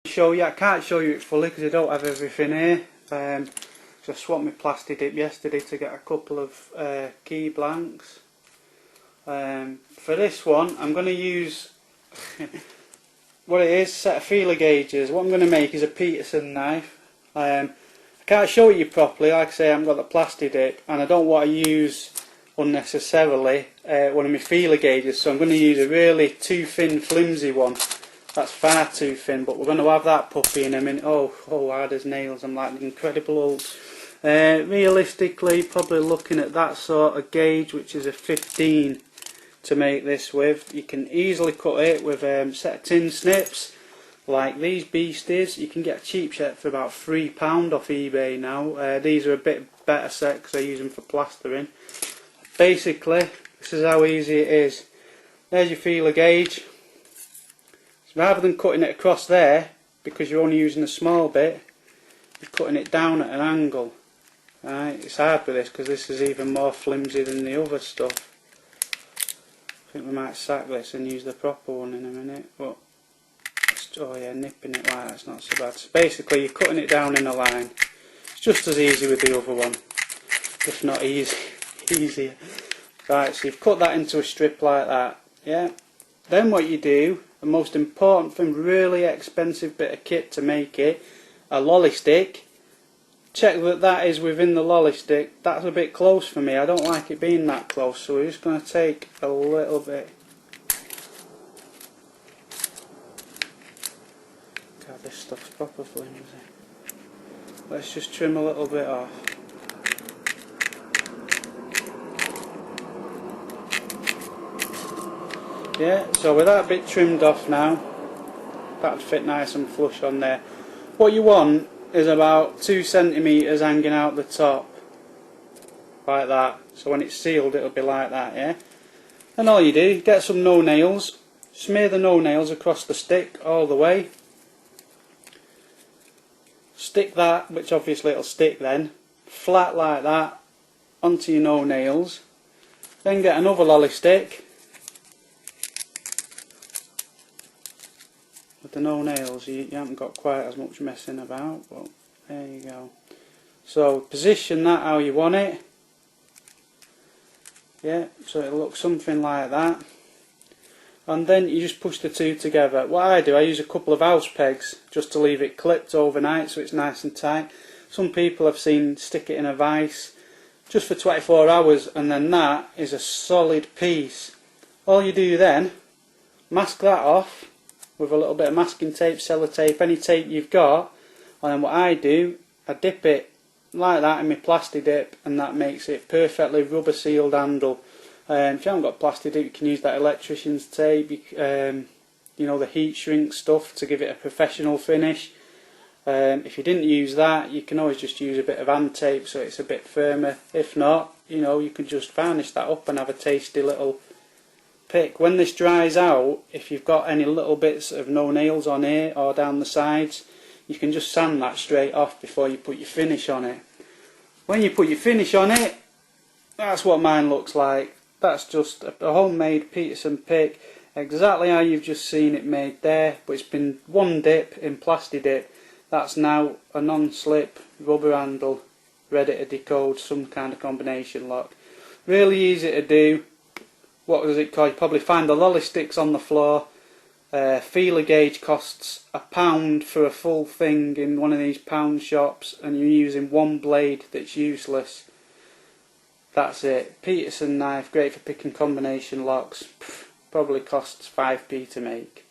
Show you, I can't show you it fully because I don't have everything here. So I swapped my plastic dip yesterday to get a couple of key blanks. For this one I'm going to use what it is, set of feeler gauges. What I'm going to make is a Peterson knife. I can't show it you properly, like I say I haven't got the plastic dip and I don't want to use unnecessarily one of my feeler gauges, so I'm going to use a really too thin, flimsy one. That's far too thin, but we're going to have that puppy in a minute. Oh, hard as nails, I'm like an Incredible Hulk. Realistically, probably looking at that sort of gauge, which is a 15 to make this with. You can easily cut it with a set of tin snips like these beasties. You can get a cheap set for about £3 off eBay now. These are a bit better set because I use them for plastering. Basically, this is how easy it is. There's your feeler gauge. So rather than cutting it across there, because you're only using a small bit, you're cutting it down at an angle. Right? It's hard with this because this is even more flimsy than the other stuff. I think we might sack this and use the proper one in a minute. But oh yeah, nipping it like that's not so bad. So basically you're cutting it down in a line. It's just as easy with the other one, if not easier. Right, so you've cut that into a strip like that. Yeah. Then what you do, the most important thing, really expensive bit of kit to make it, a lolly stick. Check that that is within the lolly stick. That's a bit close for me. I don't like it being that close, so we're just going to take a little bit. God, this stuff's proper flimsy. Let's just trim a little bit off. Yeah, so with that bit trimmed off now, that'd fit nice and flush on there. What you want is about 2 centimetres hanging out the top, like that. So when it's sealed it'll be like that, yeah? And all you do, get some no nails, smear the no nails across the stick all the way. Stick that, which obviously it'll stick then, flat like that, onto your no nails. Then get another lolly stick. With the no nails you haven't got quite as much messing about, but there you go. So position that how you want it. Yeah, so it'll look something like that. And then you just push the two together. What I do, I use a couple of house pegs just to leave it clipped overnight so it's nice and tight. Some people I've seen stick it in a vise just for 24 hours and then that is a solid piece. All you do then, mask that off with a little bit of masking tape, sellotape, any tape you've got, and then what I do, I dip it like that in my plastic dip and that makes it perfectly rubber sealed handle. If you haven't got plastic dip you can use that electrician's tape, you know, the heat shrink stuff to give it a professional finish. If you didn't use that you can always just use a bit of hand tape so it's a bit firmer. If not, you know, you can just varnish that up and have a tasty little pick. When this dries out, if you've got any little bits of no nails on here or down the sides, you can just sand that straight off before you put your finish on it. When you put your finish on it, that's what mine looks like. That's just a homemade Peterson pick, exactly how you've just seen it made there, but it's been one dip in plastic dip. That's now a non-slip rubber handle, ready to decode some kind of combination lock. Really easy to do. What does it cost? You probably find the lolly sticks on the floor. Feeler gauge costs £1 for a full thing in one of these pound shops and you're using one blade that's useless. That's it. Peterson knife, great for picking combination locks. Probably costs 5p to make.